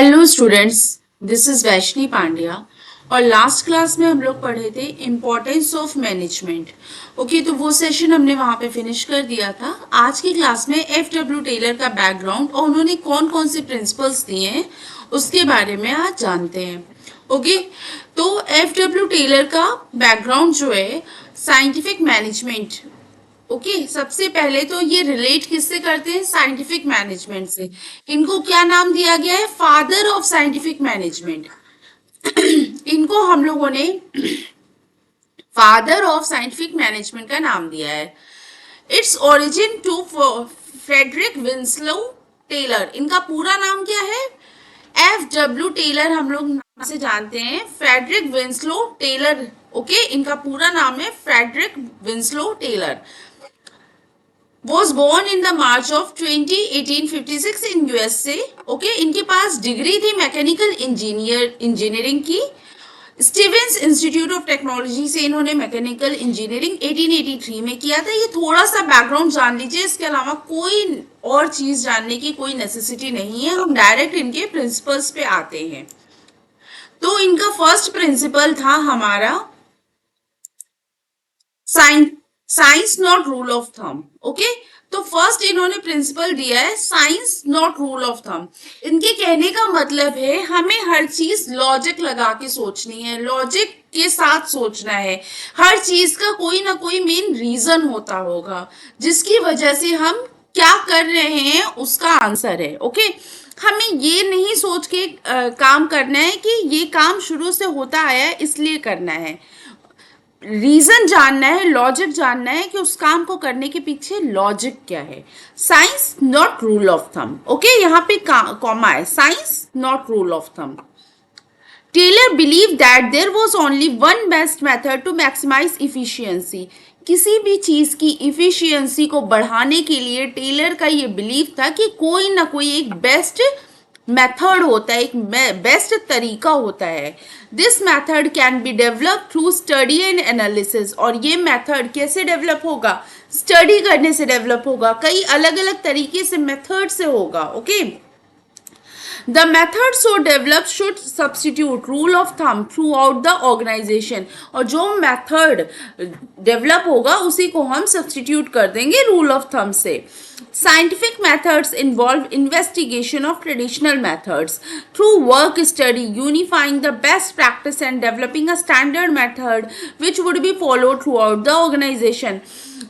Hello students, this is Vaishni Pandya. और last class में हम लोग पढ़े थे इम्पोर्टेंस ऑफ मैनेजमेंट। ओके, तो वो सेशन हमने वहां पे फिनिश कर दिया था। आज की क्लास में एफ.डब्ल्यू. टेलर का बैकग्राउंड और उन्होंने कौन कौन से प्रिंसिपल्स दिए हैं उसके बारे में आज जानते हैं। ओके, तो एफ.डब्ल्यू. टेलर का बैकग्राउंड जो है साइंटिफिक मैनेजमेंट। ओके, सबसे पहले तो ये रिलेट किससे करते हैं? साइंटिफिक मैनेजमेंट से। इनको क्या नाम दिया गया है? Father of scientific management. इनको हम लोगों ने फादर ऑफ साइंटिफिक मैनेजमेंट का नाम दिया है। It's origin to Frederick Winslow Taylor. इनका पूरा नाम क्या है? एफ.डब्ल्यू. टेलर हम लोग नाम से जानते हैं, फ्रेडरिक विंसलो टेलर। ओके, इनका पूरा नाम है Frederick Winslow Taylor. Was born in the March of 1856 in USA. Okay, इनके पास डिग्री थी मैकेनिकल इंजीनियरिंग की। स्टीवेंस इंस्टीट्यूट ऑफ टेक्नोलॉजी से इन्होंने मैकेनिकल इंजीनियरिंग 1883 में किया था। ये थोड़ा सा बैकग्राउंड जान लीजिए, इसके अलावा कोई और चीज जानने की कोई नेसेसिटी नहीं है। हम डायरेक्ट इनके प्रिंसिपल्स पे आते हैं। तो इनका फर्स्ट प्रिंसिपल था हमारा science not rule of thumb. Okay, तो फर्स्ट इन्होंने प्रिंसिपल दिया है science not rule of thumb. इनके कहने का मतलब है हमें हर चीज लॉजिक लगा के सोचनी है, लॉजिक के साथ सोचना है। हर चीज का कोई ना कोई मेन रीजन होता होगा जिसकी वजह से हम क्या कर रहे हैं उसका आंसर है। ओके, हमें ये नहीं सोच के काम करना है कि ये काम शुरू से होता आया है इसलिए करना है। रीजन जानना है, लॉजिक जानना है कि उस काम को करने के पीछे लॉजिक क्या है। Science not rule of thumb. Okay, यहाँ पे कॉमा है, science not rule of thumb. Taylor believe that there was only one best method to maximise efficiency. किसी भी चीज की इफिशियंसी को बढ़ाने के लिए टेलर का ये बिलीव था कि कोई ना कोई एक बेस्ट मेथड होता है, एक बेस्ट तरीका होता है। This method can be develop through study and analysis. और ये मेथड कैसे डेवलप होगा? स्टडी करने से डेवलप होगा, कई अलग अलग तरीके से मेथड से होगा। Okay, The method so developed should substitute rule of thumb throughout the organization। और जो मेथड डेवलप होगा उसी को हम सब्सटीट्यूट कर देंगे रूल ऑफ थंब से। Scientific methods involve investigation of traditional methods through work study, unifying the best practice and developing a standard method which would be followed throughout the organization।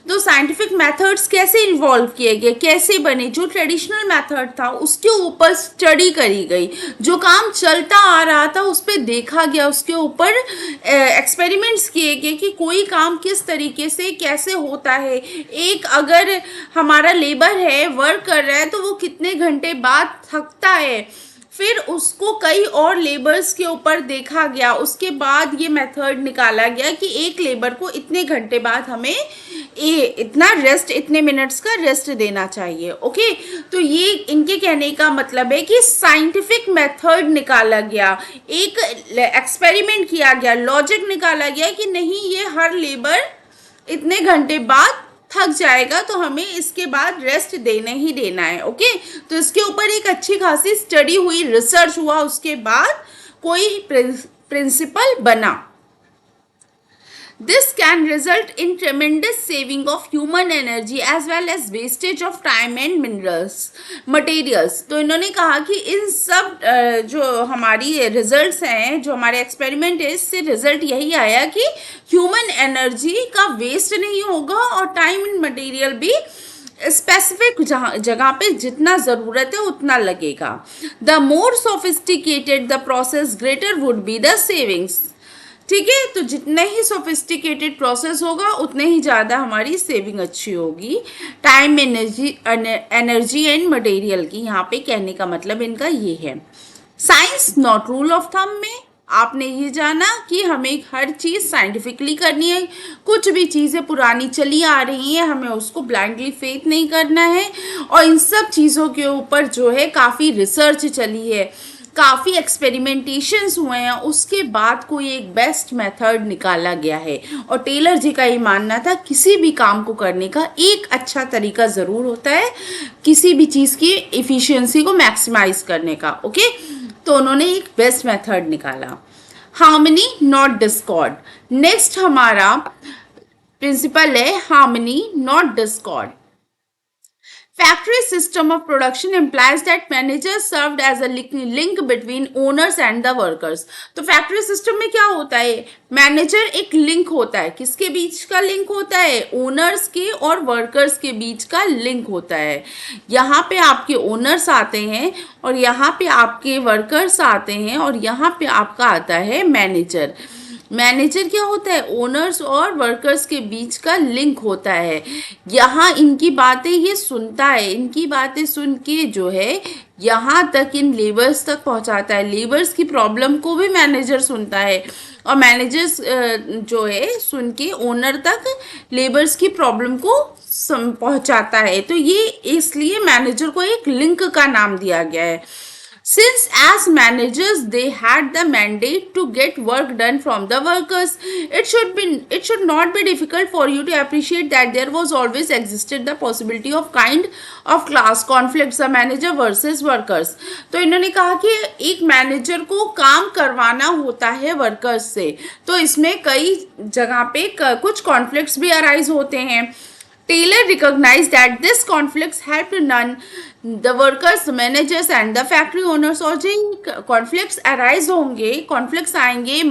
तो scientific methods कैसे involve किए गए, कैसे बने? जो traditional method था उसके ऊपर स्टडी करी गई, जो काम चलता आ रहा था उस पर देखा गया, उसके ऊपर एक्सपेरिमेंट्स किए गए कि कोई काम किस तरीके से कैसे होता है। एक अगर हमारा लेबर है, वर्क कर रहा है, तो वो कितने घंटे बाद थकता है, फिर उसको कई और लेबर्स के ऊपर देखा गया, उसके बाद ये मेथड निकाला गया कि एक लेबर को इतने घंटे बाद हमें इतना रेस्ट, इतने मिनट्स का रेस्ट देना चाहिए। ओके, तो ये इनके कहने का मतलब है कि साइंटिफिक मेथड निकाला गया, एक एक्सपेरिमेंट किया गया, लॉजिक निकाला गया कि नहीं ये हर लेबर इतने घंटे बाद थक जाएगा तो हमें इसके बाद रेस्ट देना ही देना है। ओके, तो इसके ऊपर एक अच्छी खासी स्टडी हुई, रिसर्च हुआ, उसके बाद कोई प्रिंसिपल बना। This can result in tremendous saving of human energy as well as wastage of time and materials। तो इन्होंने कहा कि इन सब जो हमारी रिजल्ट्स हैं, जो हमारे एक्सपेरिमेंट है, इससे रिजल्ट यही आया कि ह्यूमन एनर्जी का वेस्ट नहीं होगा और टाइम एंड मटेरियल भी स्पेसिफिक जगह पे जितना ज़रूरत है उतना लगेगा। The more sophisticated the process greater would be the savings. ठीक है, तो जितने ही सोफिस्टिकेटेड प्रोसेस होगा उतने ही ज़्यादा हमारी सेविंग अच्छी होगी टाइम, एनर्जी एंड मटेरियल की। यहाँ पे कहने का मतलब इनका ये है। Science not rule of thumb में आपने ये जाना कि हमें हर चीज़ साइंटिफिकली करनी है। कुछ भी चीज़ें पुरानी चली आ रही हैं, हमें उसको ब्लाइंडली फेथ नहीं करना है। और इन सब चीज़ों के ऊपर जो है काफ़ी रिसर्च चली है, काफ़ी एक्सपेरिमेंटेशंस हुए हैं, उसके बाद कोई एक बेस्ट मेथड निकाला गया है। और टेलर जी का ये मानना था किसी भी काम को करने का एक अच्छा तरीका ज़रूर होता है, किसी भी चीज़ की इफ़िशियंसी को मैक्सिमाइज करने का। ओके, तो तो उन्होंने एक बेस्ट मेथड निकाला, हार्मनी नॉट डिस्कॉर्ड। नेक्स्ट हमारा प्रिंसिपल है harmony not Discord. Factory system of production implies that managers served as a link between owners and the workers. तो फैक्ट्री सिस्टम में क्या होता है, मैनेजर एक लिंक होता है, किसके बीच का लिंक होता है, ओनर्स के और वर्कर्स के बीच का लिंक होता है। यहाँ पे आपके ओनर्स आते हैं और यहाँ पे आपके वर्कर्स आते हैं और यहाँ पे आपका आता है मैनेजर। मैनेजर क्या होता है, ओनर्स और वर्कर्स के बीच का लिंक होता है। यहाँ इनकी बातें ये सुनता है, इनकी बातें सुन के जो है यहाँ तक इन लेबर्स तक पहुँचाता है। लेबर्स की प्रॉब्लम को भी मैनेजर सुनता है और मैनेजर्स जो है सुन के ओनर तक लेबर्स की प्रॉब्लम को पहुँचाता है। तो ये इसलिए मैनेजर को एक लिंक का नाम दिया गया है। Since as managers they had the mandate to get work done from the workers, it should not be difficult for you to appreciate that there was always existed the possibility of kind of class conflicts, the manager versus workers. तो इन्होंने कहा कि एक manager को काम करवाना होता है वर्कर्स से, तो इसमें कई जगह पे कुछ कॉन्फ्लिक्ट्स भी अराइज होते हैं। Taylor recognized that this conflicts helped none the workers, managers and the factory owners। और जो conflicts arise होंगे, conflicts आएंगे,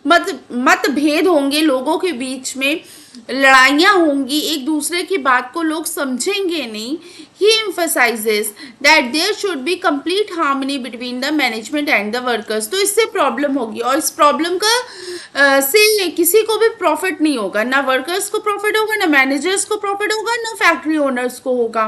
मतभेद होंगे लोगों के बीच में, लड़ाइयाँ होंगी, एक दूसरे की बात को लोग समझेंगे नहीं। He emphasizes that there should be complete harmony between the management and the workers। तो इससे प्रॉब्लम होगी और इस प्रॉब्लम का से किसी को भी प्रॉफिट नहीं होगा, ना वर्कर्स को प्रॉफिट होगा, ना मैनेजर्स को प्रॉफिट होगा, ना फैक्ट्री ओनर्स को होगा।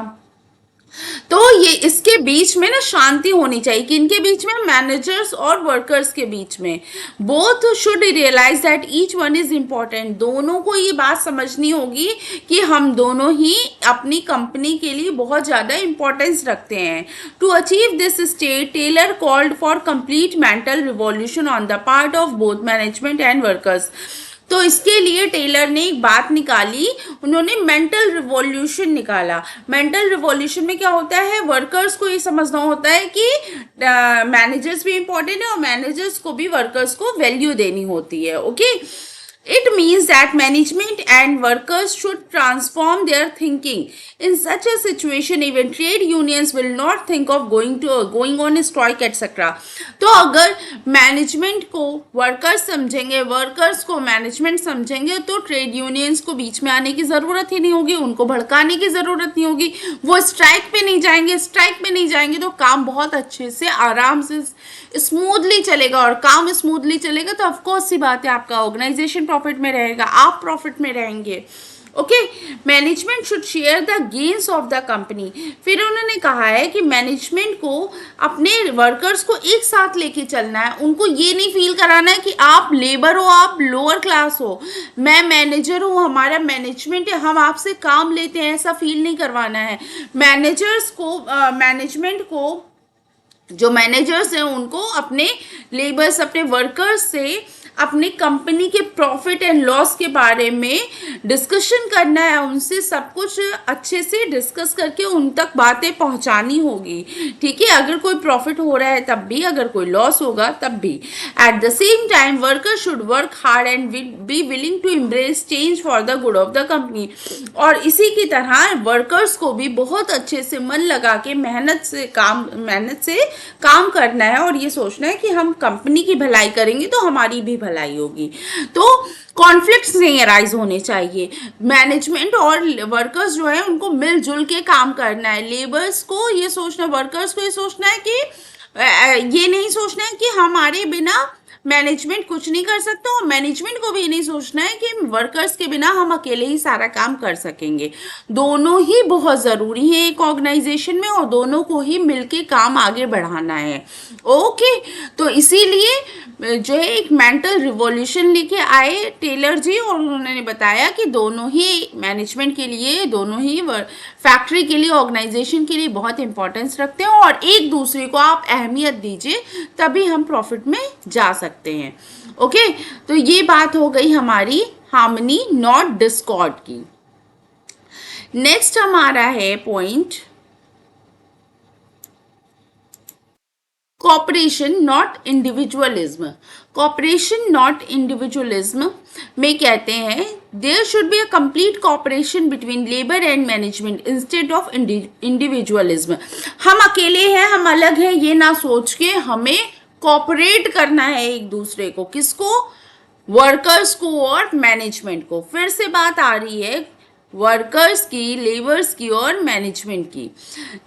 तो ये इसके बीच में ना शांति होनी चाहिए, कि इनके बीच में, मैनेजर्स और वर्कर्स के बीच में। Both should realise that each one is important. दोनों को ये बात समझनी होगी कि हम दोनों ही अपनी कंपनी के लिए बहुत ज़्यादा इंपॉर्टेंस रखते हैं। To achieve this state Taylor called for complete mental revolution on the part of both management and workers. तो इसके लिए टेलर ने एक बात निकाली, उन्होंने मेंटल रिवॉल्यूशन निकाला। मेंटल रिवॉल्यूशन में क्या होता है, वर्कर्स को ये समझना होता है कि मैनेजर्स भी इंपॉर्टेंट है और मैनेजर्स को भी वर्कर्स को वैल्यू देनी होती है। Okay, it means that management and workers should transform their thinking. In such a situation, even trade unions will not think of going on strike etc. तो अगर मैनेजमेंट को वर्कर्स समझेंगे, वर्कर्स को management समझेंगे, तो ट्रेड यूनियंस को बीच में आने की ज़रूरत ही नहीं होगी, उनको भड़काने की ज़रूरत नहीं होगी, वो स्ट्राइक पे नहीं जाएंगे। स्ट्राइक पे नहीं जाएंगे तो काम बहुत अच्छे से आराम से स्मूथली चलेगा, और काम स्मूथली चलेगा तो ऑफकोर्स सी बात है आपका ऑर्गेनाइजेशन प्रॉफिट में रहेगा, आप प्रॉफिट में रहेंगे। Okay, management should share the gains of the company. फिर उन्होंने कहा है कि मैनेजमेंट को अपने वर्कर्स को एक साथ लेके चलना है, उनको ये नहीं फील कराना है कि आप लेबर हो, आप लोअर क्लास हो, मैं मैनेजर हूँ, हमारा मैनेजमेंट है, हम आपसे काम लेते हैं, ऐसा फील नहीं करवाना है। मैनेजर्स को मैनेजमेंट को जो मैनेजर्स हैं उनको अपने लेबर्स, अपने वर्कर्स से अपनी कंपनी के प्रॉफिट एंड लॉस के बारे में डिस्कशन करना है, उनसे सब कुछ अच्छे से डिस्कस करके उन तक बातें पहुंचानी होगी। ठीक है, अगर कोई प्रॉफिट हो रहा है तब भी, अगर कोई लॉस होगा तब भी। At the same time worker should work hard and be willing to embrace change for the good of the company. और इसी की तरह वर्कर्स को भी बहुत अच्छे से मन लगा के मेहनत से काम करना है और ये सोचना है कि हम कंपनी की भलाई करेंगे तो हमारी भी भलाई होगी। तो कॉन्फ्लिक्ट्स नहीं अराइज होने चाहिए। मैनेजमेंट और वर्कर्स जो है उनको मिलजुल के काम करना है। लेबर्स को ये सोचना, वर्कर्स को ये सोचना है कि ये नहीं सोचना है कि हमारे बिना मैनेजमेंट कुछ नहीं कर सकता, और मैनेजमेंट को भी नहीं सोचना है कि वर्कर्स के बिना हम अकेले ही सारा काम कर सकेंगे। दोनों ही बहुत ज़रूरी है एक ऑर्गेनाइजेशन में, और दोनों को ही मिलके काम आगे बढ़ाना है। ओके, तो इसीलिए जो है एक मेंटल रिवॉल्यूशन लेके आए टेलर जी, और उन्होंने बताया कि दोनों ही मैनेजमेंट के लिए, दोनों ही फैक्ट्री के लिए, ऑर्गेनाइजेशन के लिए बहुत इंपॉर्टेंस रखते हैं, और एक दूसरे को आप अहमियत दीजिए तभी हम प्रॉफिट में जा सकते हैं। ओके, तो ये बात हो गई हमारी हार्मनी नॉट डिस्कॉर्ड की। नेक्स्ट हमारा है point cooperation not individualism. Cooperation not individualism में कहते हैं there should be a complete cooperation between labour and management instead of individualism. हम अकेले हैं, हम अलग हैं, ये ना सोच के हमें कॉपरेट करना है एक दूसरे को। किसको? वर्कर्स को और मैनेजमेंट को। फिर से बात आ रही है वर्कर्स की, लेबर्स की और मैनेजमेंट की।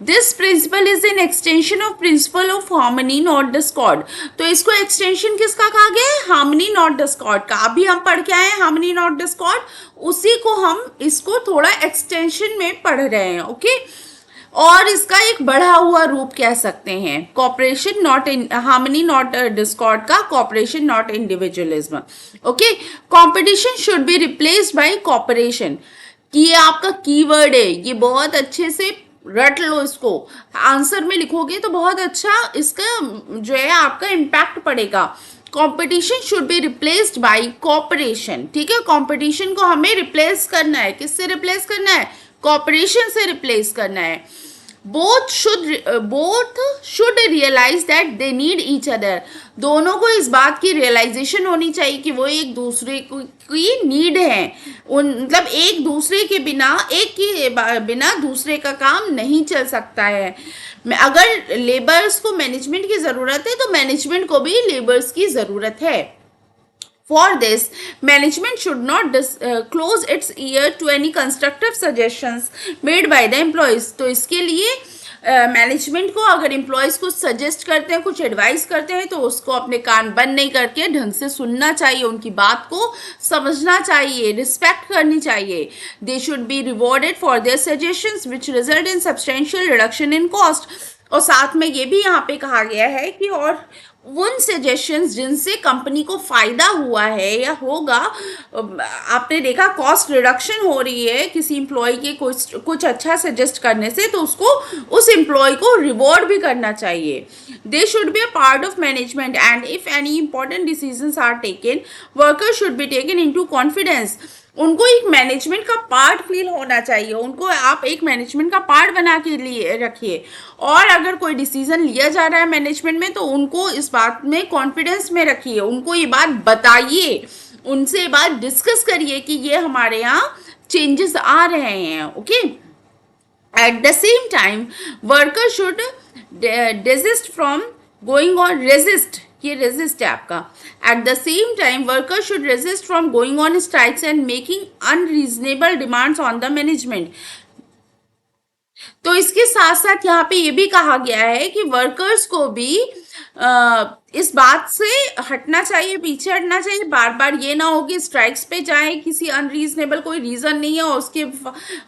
This principle is an extension of principle of harmony not Discord. तो इसको एक्सटेंशन किसका कहा गया है? हार्मनी नॉट डिस्कॉर्ड का। अभी हम पढ़ के आए हैं हार्मनी नॉट डिस्कॉर्ड, उसी को हम इसको थोड़ा एक्सटेंशन में पढ़ रहे हैं। ओके, और इसका एक बढ़ा हुआ रूप कह सकते हैं cooperation not in harmony not discord का cooperation not individualism. Okay, competition should be replaced by cooperation. ये आपका कीवर्ड है, ये बहुत अच्छे से रट लो इसको, आंसर में लिखोगे तो बहुत अच्छा इसका जो है आपका इम्पैक्ट पड़ेगा। Competition should be replaced by cooperation. ठीक है, कॉम्पिटिशन को हमें रिप्लेस करना है। किससे रिप्लेस करना है? कॉपरेशन से रिप्लेस करना है। Both should realise that they need each other. दोनों को इस बात की रियलाइजेशन होनी चाहिए कि वो एक दूसरे की नीड है। मतलब एक दूसरे के बिना, एक के बिना दूसरे का काम नहीं चल सकता है। अगर लेबर्स को मैनेजमेंट की ज़रूरत है तो मैनेजमेंट को भी लेबर्स की ज़रूरत है। For this, management should not close its ear to any constructive suggestions made by the employees. तो इसके लिए मैनेजमेंट को अगर एम्प्लॉयज़ कुछ सजेस्ट करते हैं, कुछ एडवाइस करते हैं, तो उसको अपने कान बंद नहीं करके ढंग से सुनना चाहिए, उनकी बात को समझना चाहिए, रिस्पेक्ट करनी चाहिए। They should be rewarded for their suggestions which result in substantial reduction in cost. और साथ में ये भी यहाँ पे कहा गया है कि और उन सजेशंस जिनसे कंपनी को फायदा हुआ है या होगा, आपने देखा कॉस्ट रिडक्शन हो रही है किसी एम्प्लॉय के कुछ अच्छा सजेस्ट करने से, तो उसको उस एम्प्लॉय को रिवॉर्ड भी करना चाहिए। They should be a part of management and if any important decisions are taken workers should be taken into confidence. उनको एक मैनेजमेंट का पार्ट फील होना चाहिए, उनको आप एक मैनेजमेंट का पार्ट बना के लिए रखिए। और अगर कोई डिसीजन लिया जा रहा है मैनेजमेंट में तो उनको इस बात में कॉन्फिडेंस में रखिए, उनको ये बात बताइए, उनसे ये बात डिस्कस करिए कि ये हमारे यहाँ चेंजेस आ रहे हैं। Okay, eight the same time worker should desist from going on resist, ये रेजिस्ट है आपका। Eight the same time worker should resist from going on strikes and making unreasonable demands on the management. तो इसके साथ साथ यहाँ पे ये भी कहा गया है कि वर्कर्स को भी इस बात से हटना चाहिए, पीछे हटना चाहिए। बार बार ये ना हो कि स्ट्राइक्स पे जाएं, किसी अनरीजनेबल कोई रीज़न नहीं है और उसके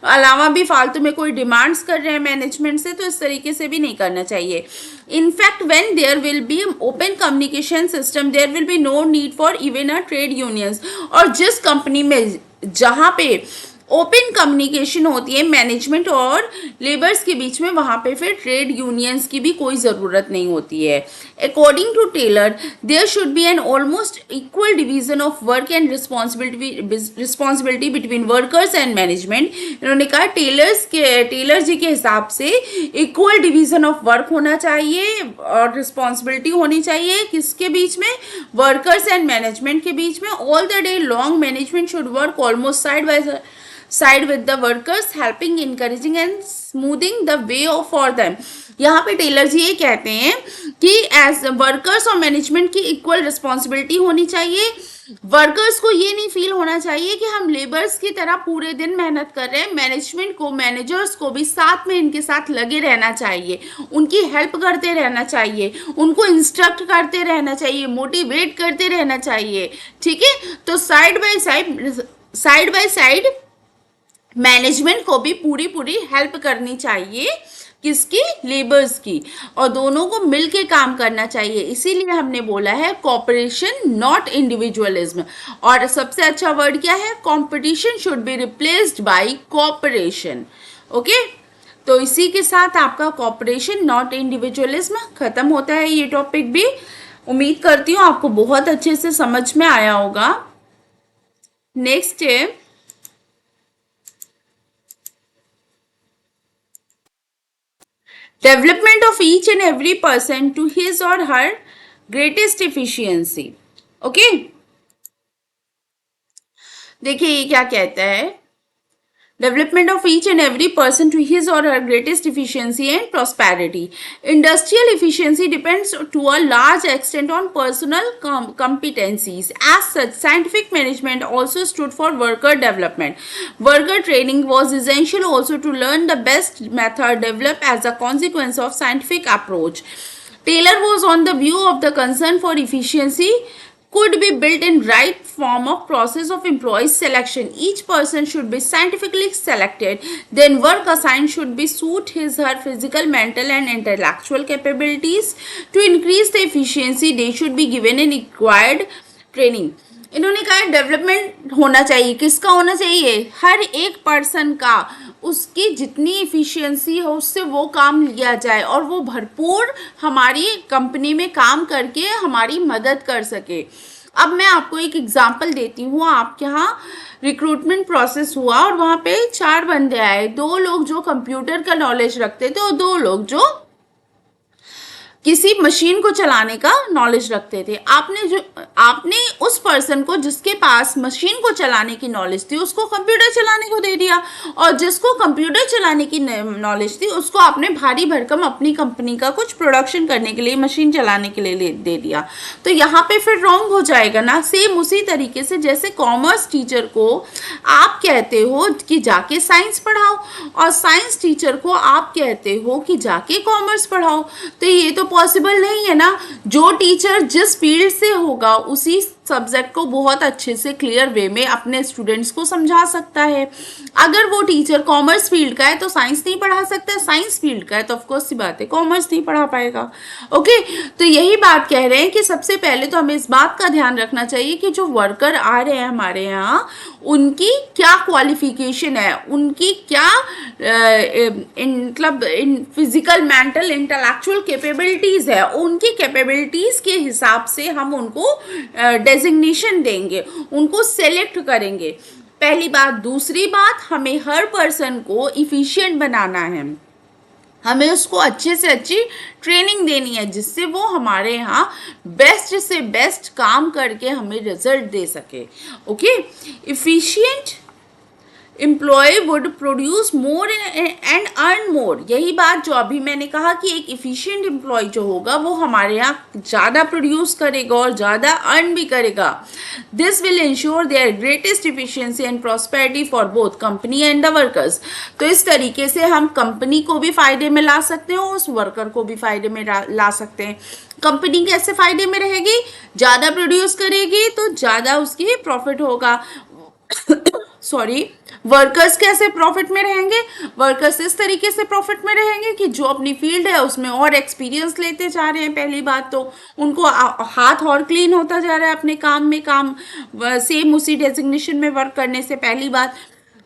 अलावा भी फालतू में कोई डिमांड्स कर रहे हैं मैनेजमेंट से, तो इस तरीके से भी नहीं करना चाहिए। In fact when there will be open communication system there will be no need for even a trade unions. और जिस कंपनी में जहाँ पे ओपन कम्युनिकेशन होती है मैनेजमेंट और लेबर्स के बीच में, वहाँ पे फिर ट्रेड यूनियंस की भी कोई ज़रूरत नहीं होती है। According to Taylor there should be an almost equal division of work and responsibility between workers and management. इन्होंने कहा टेलर जी के हिसाब से इक्वल डिवीजन ऑफ वर्क होना चाहिए और रिस्पॉन्सिबिलिटी होनी चाहिए किसके बीच में? वर्कर्स एंड मैनेजमेंट के बीच में। All the day long management should work almost side with the workers helping encouraging and smoothing the way of for them. यहाँ पे टेलर जी ये कहते हैं कि एज वर्कर्स और मैनेजमेंट की इक्वल रिस्पॉन्सिबिलिटी होनी चाहिए। वर्कर्स को ये नहीं फील होना चाहिए कि हम लेबर्स की तरह पूरे दिन मेहनत कर रहे हैं। मैनेजमेंट को, मैनेजर्स को भी साथ में इनके साथ लगे रहना चाहिए, उनकी हेल्प करते रहना चाहिए, उनको इंस्ट्रक्ट करते रहना चाहिए, मोटिवेट करते रहना चाहिए। ठीक है, तो साइड बाय साइड मैनेजमेंट को भी पूरी हेल्प करनी चाहिए, किसकी? लेबर्स की, और दोनों को मिलके काम करना चाहिए। इसीलिए हमने बोला है कॉपरेशन नॉट इंडिविजुअलिज्म। और सबसे अच्छा वर्ड क्या है? Competition should be replaced by cooperation. Okay, तो इसी के साथ आपका कॉपरेशन नॉट इंडिविजुअलिज्म खत्म होता है ये टॉपिक भी। उम्मीद करती हूँ आपको बहुत अच्छे से समझ में आया होगा। नेक्स्ट है development of each and every person to his और हर ग्रेटेस्ट एफिशिएंसी। ओके, देखिए ये क्या कहता है, development of each and every person to his or her greatest efficiency and prosperity. Industrial efficiency depends to a large extent on personal competencies. As such, scientific management also stood for worker development. Worker training was essential also to learn the best method developed as a consequence of scientific approach. Taylor was on the view of the concern for efficiency could be built in right form of process of employee selection. Each person should be scientifically selected. Then work assigned should be suit his her physical, mental and intellectual capabilities. To increase the efficiency, they should be given a required training. इन्होंने कहा development होना चाहिए, किसका होना चाहिए, हर एक person का, उसकी जितनी इफ़िशियंसी है उससे वो काम लिया जाए और वो भरपूर हमारी कंपनी में काम करके हमारी मदद कर सके। अब मैं आपको एक एग्जांपल देती हूँ। आपके यहाँ रिक्रूटमेंट प्रोसेस हुआ और वहाँ पे 4 बंदे आए, 2 लोग जो कंप्यूटर का नॉलेज रखते थे और 2 लोग जो किसी मशीन को चलाने का नॉलेज रखते थे। आपने उस पर्सन को जिसके पास मशीन को चलाने की नॉलेज थी उसको कंप्यूटर चलाने को दे दिया, और जिसको कंप्यूटर चलाने की नॉलेज थी उसको आपने भारी भरकम अपनी कंपनी का कुछ प्रोडक्शन करने के लिए, मशीन चलाने के लिए दे दिया। तो यहाँ पे फिर रॉन्ग हो जाएगा ना। सेम उसी तरीके से जैसे कॉमर्स टीचर को आप कहते हो कि जाके साइंस पढ़ाओ और साइंस टीचर को आप कहते हो कि जाके कॉमर्स पढ़ाओ, तो ये तो पॉसिबल नहीं है ना। जो टीचर जिस फील्ड से होगा उसी सब्जेक्ट को बहुत अच्छे से क्लियर वे में अपने स्टूडेंट्स को समझा सकता है। अगर वो टीचर कॉमर्स फील्ड का है तो साइंस नहीं पढ़ा सकता, साइंस फील्ड का है तो ऑफकोर्स सी बात है कॉमर्स नहीं पढ़ा पाएगा। ओके, तो यही बात कह रहे हैं कि सबसे पहले तो हमें इस बात का ध्यान रखना चाहिए कि जो वर्कर आ रहे हैं हमारे यहाँ उनकी क्या क्वालिफिकेशन है, उनकी क्या मतलब फिजिकल, मेंटल, इंटेलेक्चुअल कैपेबिलिटीज़ है, उनकी कैपेबिलिटीज़ के हिसाब से हम उनको डेजिग्नेशन देंगे, उनको सेलेक्ट करेंगे, पहली बात। दूसरी बात, हमें हर पर्सन को इफिशिएंट बनाना है, हमें उसको अच्छे से अच्छी ट्रेनिंग देनी है जिससे वो हमारे यहाँ बेस्ट से बेस्ट काम करके हमें रिजल्ट दे सके। Okay, efficient employ would produce more and earn more. यही बात जो अभी मैंने कहा कि एक इफिशिएंट एम्प्लॉय जो होगा वो हमारे यहाँ ज़्यादा प्रोड्यूस करेगा और ज़्यादा अर्न भी करेगा। This will ensure there greatest efficiency and prosperity for both company and the workers. तो इस तरीके से हम कंपनी को भी फ़ायदे में ला सकते हैं और उस वर्कर को भी फ़ायदे में ला सकते हैं। कंपनी कैसे फ़ायदे में रहेगी, ज़्यादा प्रोड्यूस करेगी तो ज़्यादा उसकी प्रॉफिट होगा। सॉरी, वर्कर्स कैसे प्रॉफिट में रहेंगे, वर्कर्स इस तरीके से प्रॉफिट में रहेंगे कि जो अपनी फील्ड है उसमें और एक्सपीरियंस लेते जा रहे हैं। पहली बात तो उनको हाथ और क्लीन होता जा रहा है अपने काम में, काम सेम उसी डेजिग्नेशन में वर्क करने से, पहली बात।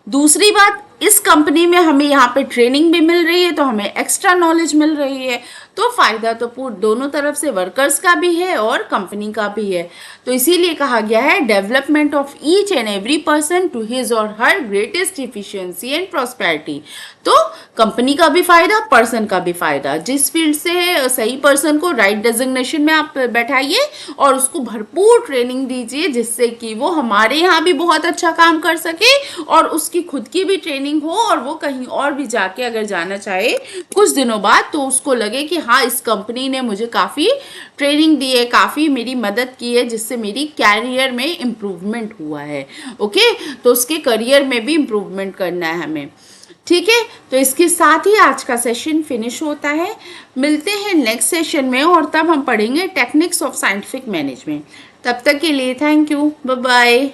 दूसरी बात, इस कंपनी में हमें यहाँ पे ट्रेनिंग भी मिल रही है तो हमें एक्स्ट्रा नॉलेज मिल रही है, तो फ़ायदा तो दोनों तरफ से वर्कर्स का भी है और कंपनी का भी है। तो इसीलिए कहा गया है development of each and every person to his और हर ग्रेटेस्ट इफिशिएंसी एंड प्रॉस्पेरिटी। तो कंपनी का भी फ़ायदा, पर्सन का भी फ़ायदा। जिस फील्ड से सही पर्सन को राइट डेजिग्नेशन में आप बैठाइए और उसको भरपूर ट्रेनिंग दीजिए जिससे कि वो हमारे यहाँ भी बहुत अच्छा काम कर सके और उसकी खुद की भी ट्रेनिंग हो और वो कहीं और भी जाके अगर जाना चाहे कुछ दिनों बाद तो उसको लगे कि हाँ, इस कंपनी ने मुझे काफ़ी ट्रेनिंग दी है, काफ़ी मेरी मदद की है जिससे मेरी कैरियर में इम्प्रूवमेंट हुआ है। ओके, तो उसके करियर में भी इम्प्रूवमेंट करना है हमें। ठीक है, तो इसके साथ ही आज का सेशन फिनिश होता है। मिलते हैं नेक्स्ट सेशन में और तब हम पढ़ेंगे टेक्निक्स ऑफ साइंटिफिक मैनेजमेंट। तब तक के लिए थैंक यू, बाय बाय।